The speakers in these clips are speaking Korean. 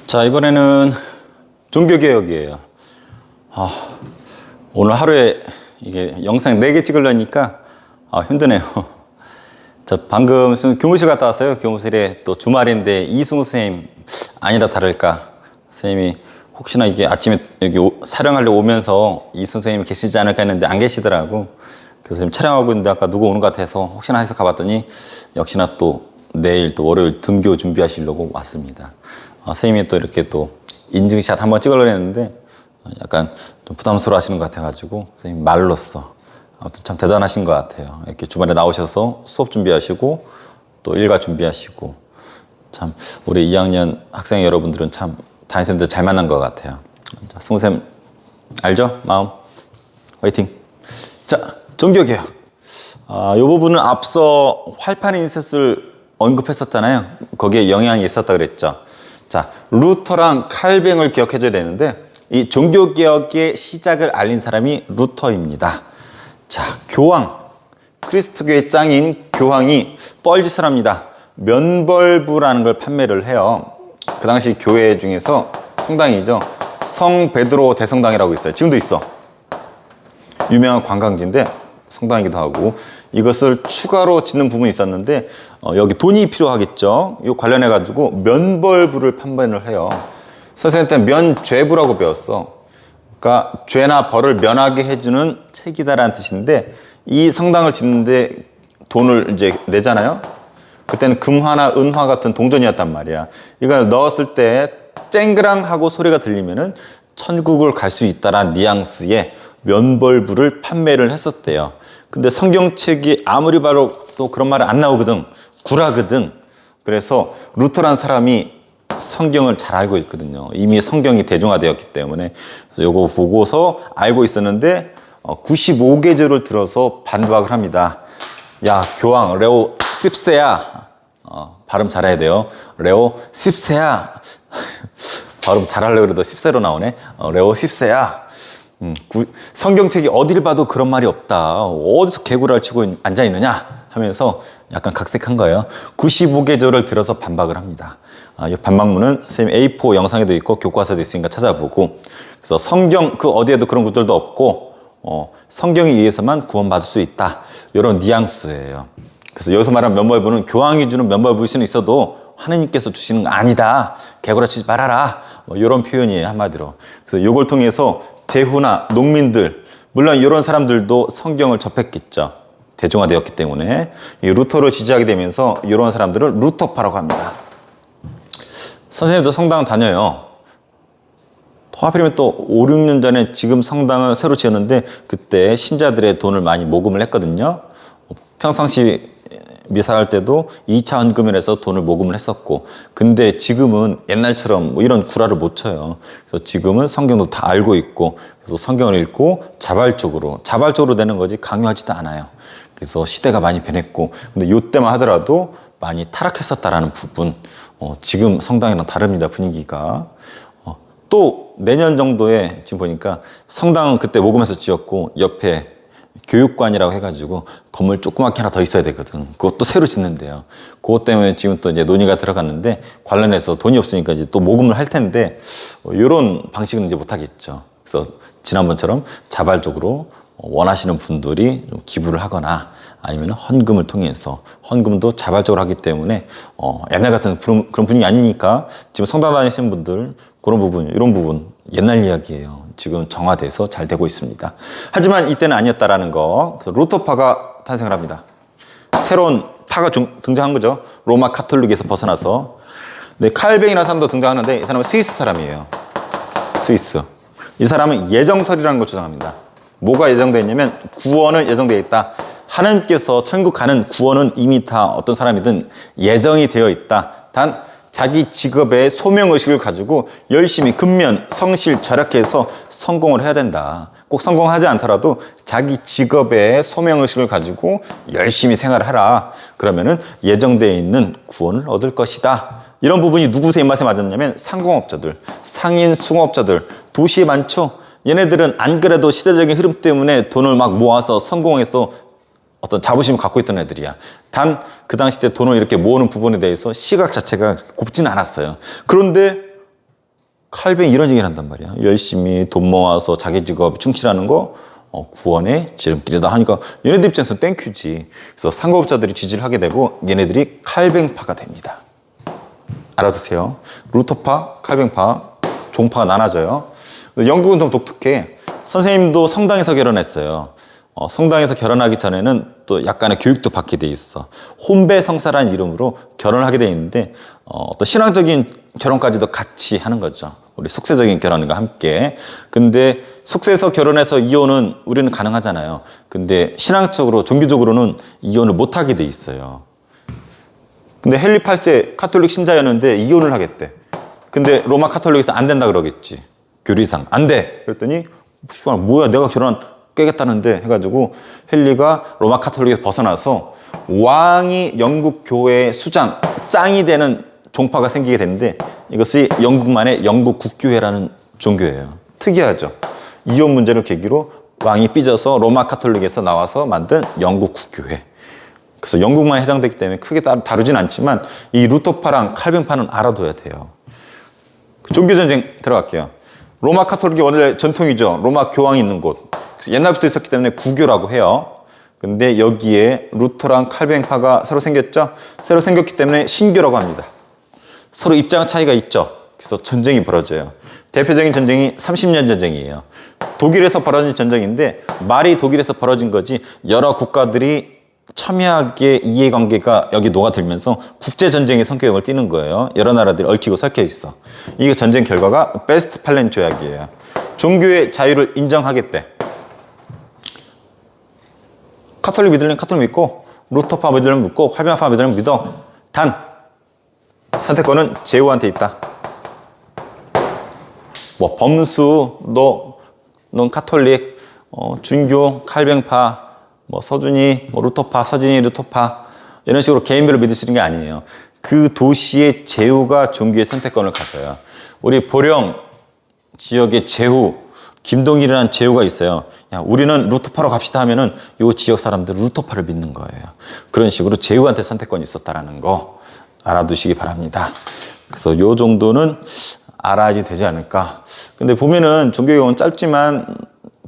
자, 이번에는 종교개혁이에요. 오늘 하루에 이게 영상 4개 찍으려니까 힘드네요. 저 방금 교무실 갔다 왔어요. 교무실에 또 주말인데 이승우 선생님 아니라 다를까 선생님이 혹시나 이게 아침에 여기 촬영하려고 오면서 이승우 선생님이 계시지 않을까 했는데 안 계시더라고. 그래서 지금 촬영하고 있는데 아까 누구 오는 것 같아서 혹시나 해서 가봤더니 역시나 또 내일 또 월요일 등교 준비하시려고 왔습니다. 선생님이 또 이렇게 또 인증샷 한번 찍으려고 했는데 약간 좀 부담스러워 하시는 것 같아가지고 선생님 말로써 아무튼 참 대단하신 것 같아요. 이렇게 주말에 나오셔서 수업 준비하시고 또 일과 준비하시고 참 우리 2학년 학생 여러분들은 참 담임쌤들 잘 만난 것 같아요. 자, 승우쌤 알죠? 마음 화이팅. 자, 종교개혁. 이 부분은 앞서 활판 인쇄술 언급했었잖아요. 거기에 영향이 있었다 그랬죠. 자, 루터랑 칼뱅을 기억해줘야 되는데 이 종교개혁의 시작을 알린 사람이 루터입니다. 자, 교황, 그리스도교의 짱인 교황이 뻘짓을 합니다. 면벌부라는 걸 판매를 해요. 그 당시 교회 중에서 성당이죠. 성 베드로 대성당이라고 있어요. 지금도 있어. 유명한 관광지인데 성당이기도 하고 이것을 추가로 짓는 부분이 있었는데 여기 돈이 필요하겠죠. 이 관련해 가지고 면벌부를 판매를 해요. 선생님한테 면죄부라고 배웠어. 그러니까 죄나 벌을 면하게 해주는 책이다라는 뜻인데 이 성당을 짓는데 돈을 이제 내잖아요. 그때는 금화나 은화 같은 동전이었단 말이야. 이걸 넣었을 때 쨍그랑하고 소리가 들리면은 천국을 갈 수 있다라는 뉘앙스의 면벌부를 판매를 했었대요. 근데 성경책이 아무리 봐도 또 그런 말은 안 나오거든. 구라거든. 그래서 루터란 사람이 성경을 잘 알고 있거든요. 이미 성경이 대중화되었기 때문에. 그래서 요거 보고서 알고 있었는데 95개조를 들어서 반박을 합니다. 야, 교황 레오 10세야. 발음 잘해야 돼요. 레오 10세야. 발음 잘하려고 그래도 10세로 나오네. 레오 10세야. 성경책이 어딜 봐도 그런 말이 없다. 어디서 개구라를 치고 앉아있느냐 하면서 약간 각색한 거예요. 95개조를 들어서 반박을 합니다. 이 반박문은 선생님 A4 영상에도 있고 교과서에도 있으니까 찾아보고, 그래서 성경 그 어디에도 그런 구절도 없고 성경에 의해서만 구원받을 수 있다. 이런 뉘앙스예요. 그래서 여기서 말하는 면벌부는 교황이 주는 면벌부일 수는 있어도 하느님께서 주시는 거 아니다. 개구라 치지 말아라. 이런 표현이에요, 한마디로. 그래서 이걸 통해서 제후나 농민들, 물론 이런 사람들도 성경을 접했겠죠. 대중화되었기 때문에 이 루터를 지지하게 되면서 이런 사람들을 루터파라고 합니다. 선생님도 성당 다녀요. 하필이면 또 5, 6년 전에 지금 성당을 새로 지었는데 그때 신자들의 돈을 많이 모금을 했거든요. 평상시 미사할 때도 2차 헌금을 해서 돈을 모금을 했었고, 근데 지금은 옛날처럼 뭐 이런 구라를 못 쳐요. 그래서 지금은 성경도 다 알고 있고, 그래서 성경을 읽고 자발적으로 되는 거지 강요하지도 않아요. 그래서 시대가 많이 변했고, 근데 요때만 하더라도 많이 타락했었다라는 부분, 지금 성당이랑 다릅니다, 분위기가. 또 내년 정도에 지금 보니까 성당은 그때 모금해서 지었고 옆에 교육관이라고 해가지고 건물 조그맣게 하나 더 있어야 되거든. 그것도 새로 짓는데요. 그것 때문에 지금 또 이제 논의가 들어갔는데 관련해서 돈이 없으니까 이제 또 모금을 할 텐데 이런 방식은 이제 못 하겠죠. 그래서 지난번처럼 자발적으로 원하시는 분들이 좀 기부를 하거나 아니면 헌금을 통해서, 헌금도 자발적으로 하기 때문에 옛날 같은 그런 분위기 아니니까 지금 성당 다니시는 분들 그런 부분, 이런 부분 옛날 이야기예요. 지금 정화돼서 잘 되고 있습니다. 하지만 이때는 아니었다라는 거. 그래서 루터파가 탄생을 합니다. 새로운 파가 등장한 거죠. 로마 카톨릭에서 벗어나서. 네, 칼뱅이라는 사람도 등장하는데 이 사람은 스위스 사람이에요. 스위스. 이 사람은 예정설이라는 걸 주장합니다. 뭐가 예정되어 있냐면 구원은 예정되어 있다. 하나님께서 천국 가는 구원은 이미 다 어떤 사람이든 예정이 되어 있다. 단 자기 직업의 소명의식을 가지고 열심히 근면, 성실, 절약해서 성공을 해야 된다. 꼭 성공하지 않더라도 자기 직업의 소명의식을 가지고 열심히 생활을 하라. 그러면은 예정되어 있는 구원을 얻을 것이다. 이런 부분이 누구의 입맛에 맞았냐면 상공업자들, 상인 수공업자들, 도시에 많죠. 얘네들은 안 그래도 시대적인 흐름 때문에 돈을 막 모아서 성공해서 어떤 자부심을 갖고 있던 애들이야. 단 그 당시 때 돈을 이렇게 모으는 부분에 대해서 시각 자체가 곱지는 않았어요. 그런데 칼뱅 이런 얘기를 한단 말이야. 열심히 돈 모아서 자기 직업 충실하는 거 구원의 지름길이다 하니까 얘네들 입장에서 땡큐지. 그래서 상급업자들이 지지를 하게 되고 얘네들이 칼뱅파가 됩니다. 알아두세요. 루터파, 칼뱅파, 종파가 나눠져요. 영국은 좀 독특해. 선생님도 성당에서 결혼했어요. 성당에서 결혼하기 전에는 또 약간의 교육도 받게 돼 있어. 혼배성사라는 이름으로 결혼을 하게 돼 있는데 또 신앙적인 결혼까지도 같이 하는 거죠. 우리 속세적인 결혼과 함께. 근데 속세에서 결혼해서 이혼은 우리는 가능하잖아요. 근데 신앙적으로 종교적으로는 이혼을 못 하게 돼 있어요. 근데 헨리 8세 카톨릭 신자였는데 이혼을 하겠대. 근데 로마 카톨릭에서 안 된다 그러겠지. 교리상 안 돼. 그랬더니 뭐야 내가 결혼 깨겠다는데 해가지고 헨리가 로마 카톨릭에서 벗어나서 왕이 영국 교회의 수장 짱이 되는 종파가 생기게 되는데 이것이 영국만의 영국 국교회라는 종교예요. 특이하죠. 이혼 문제를 계기로 왕이 삐져서 로마 카톨릭에서 나와서 만든 영국 국교회. 그래서 영국만 해당되기 때문에 크게 다루진 않지만 이 루터파랑 칼뱅파는 알아둬야 돼요. 종교전쟁 들어갈게요. 로마 카톨릭이 원래 전통이죠. 로마 교황이 있는 곳. 옛날부터 있었기 때문에 구교라고 해요. 근데 여기에 루터랑 칼뱅파가 새로 생겼죠. 새로 생겼기 때문에 신교라고 합니다. 서로 입장 차이가 있죠. 그래서 전쟁이 벌어져요. 대표적인 전쟁이 30년 전쟁이에요. 독일에서 벌어진 전쟁인데 말이 독일에서 벌어진 거지 여러 국가들이 첨예하게 이해관계가 여기 녹아들면서 국제전쟁의 성격을 띠는 거예요. 여러 나라들이 얽히고 섞여 있어. 이게 전쟁 결과가 베스트팔렌 조약이에요. 종교의 자유를 인정하겠대. 카톨릭 믿으려면 카톨릭 믿고 루터파 믿으려면 믿고 칼뱅파 믿으려면 믿어. 단 선택권은 제후한테 있다. 뭐 범수 넌 카톨릭 준교 칼뱅파 뭐 서준이 뭐 루터파 서진이 루터파 이런 식으로 개인별로 믿을 수 있는 게 아니에요. 그 도시의 제후가 종교의 선택권을 가져요. 우리 보령 지역의 제후 김동일이라는 제후가 있어요. 야, 우리는 루터파로 갑시다 하면은 이 지역 사람들은 루터파를 믿는 거예요. 그런 식으로 제후한테 선택권이 있었다라는 거 알아두시기 바랍니다. 그래서 이 정도는 알아야지 되지 않을까. 근데 보면은 종교개혁은 짧지만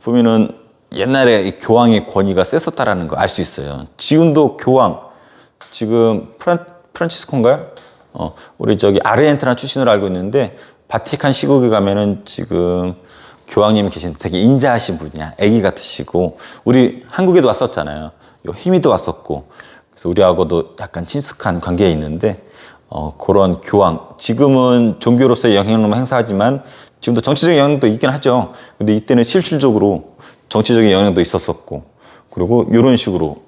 보면은 옛날에 이 교황의 권위가 셌었다라는 거 알 수 있어요. 지금도 교황, 지금 프란치스코인가요? 우리 저기 아르헨티나 출신으로 알고 있는데 바티칸 시국에 가면은 지금 교황님이 계신데 되게 인자하신 분이야. 애기 같으시고 우리 한국에도 왔었잖아요. 요 희미도 왔었고 그래서 우리하고도 약간 친숙한 관계에 있는데 그런 교황 지금은 종교로서의 영향력을 행사하지만 지금도 정치적인 영향도 있긴 하죠. 근데 이때는 실질적으로 정치적인 영향도 있었었고 그리고 이런 식으로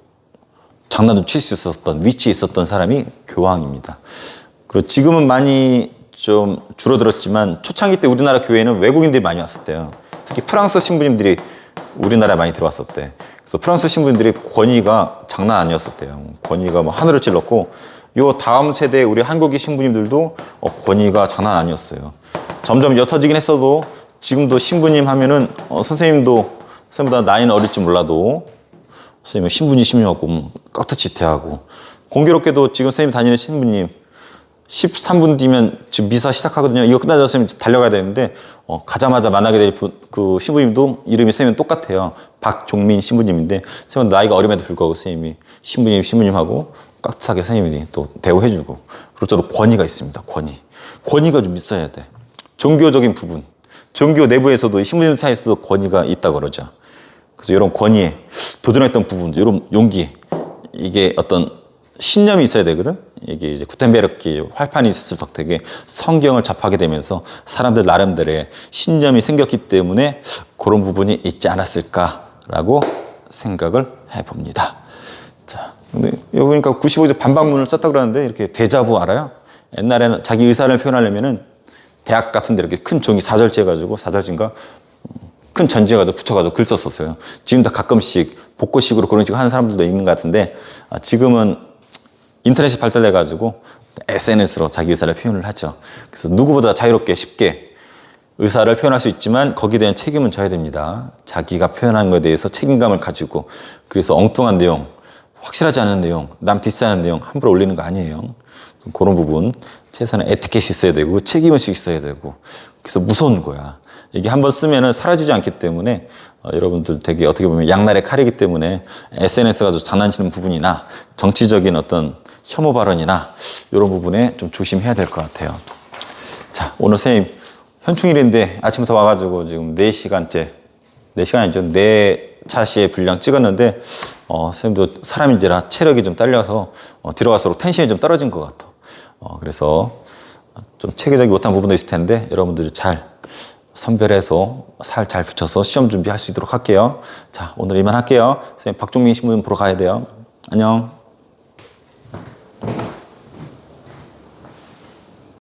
장난 좀 칠 수 있었던 위치에 있었던 사람이 교황입니다. 그리고 지금은 많이 좀 줄어들었지만 초창기 때 우리나라 교회에는 외국인들이 많이 왔었대요. 특히 프랑스 신부님들이 우리나라에 많이 들어왔었대. 그래서 프랑스 신부님들이 권위가 장난 아니었었대요. 권위가 뭐 하늘을 찔렀고 요 다음 세대 우리 한국의 신부님들도 권위가 장난 아니었어요. 점점 옅어지긴 했어도 지금도 신부님 하면은 선생님도 선생님보다 나이는 어릴지 몰라도 선생님은 신부님하고 깍듯이 대하고 공교롭게도 지금 선생님 다니는 신부님 13분 뒤면 지금 미사 시작하거든요. 이거 끝나자 선생님 달려가야 되는데 가자마자 만나게 될 그 신부님도 이름이 선생님 똑같아요. 박종민 신부님인데 선생님 나이가 어림에도 불구하고 선생님이 신부님하고 깍듯하게 선생님이 또 대우해주고 그리고 또 권위가 있습니다. 권위가 좀 있어야 돼. 종교적인 부분 종교 내부에서도 신부님 사이에서도 권위가 있다고 그러죠. 그래서 이런 권위에 도전했던 부분, 이런 용기, 이게 어떤 신념이 있어야 되거든. 이게 이제 구텐베르크 활판이 있었을 덕택에 성경을 접하게 되면서 사람들 나름대로의 신념이 생겼기 때문에 그런 부분이 있지 않았을까라고 생각을 해봅니다. 자, 근데 여기 보니까 95조 반박문을 썼다 그러는데 이렇게 데자부 알아요? 옛날에는 자기 의사를 표현하려면은 대학 같은 데 이렇게 큰 종이 사절지해가지고 사절지인가 큰 전지해가지고 붙여가지고 글 썼었어요. 지금 다 가끔씩 복고식으로 그런 식으로 하는 사람들도 있는 것 같은데 지금은 인터넷이 발달돼가지고 SNS로 자기 의사를 표현을 하죠. 그래서 누구보다 자유롭게 쉽게 의사를 표현할 수 있지만 거기에 대한 책임은 져야 됩니다. 자기가 표현한 것에 대해서 책임감을 가지고 그래서 엉뚱한 내용 확실하지 않은 내용, 남 디스하는 내용 함부로 올리는 거 아니에요. 그런 부분 최소한 에티켓이 있어야 되고 책임의식이 있어야 되고, 그래서 무서운 거야. 이게 한번 쓰면은 사라지지 않기 때문에 여러분들 되게 어떻게 보면 양날의 칼이기 때문에 SNS 가지고 장난치는 부분이나 정치적인 어떤 혐오 발언이나 이런 부분에 좀 조심해야 될 것 같아요. 자, 오늘 선생님 현충일인데 아침부터 와가지고 지금 4시간째, 4시간 아니죠, 4차시의 분량 찍었는데 선생님도 사람인지라 체력이 좀 딸려서 뒤로 갈수록 텐션이 좀 떨어진 것 같아. 그래서 좀 체계적이 못한 부분도 있을 텐데 여러분들이 잘 선별해서 살 잘 붙여서 시험 준비할 수 있도록 할게요. 자, 오늘 이만 할게요. 선생님 박종민 신문 보러 가야 돼요. 안녕.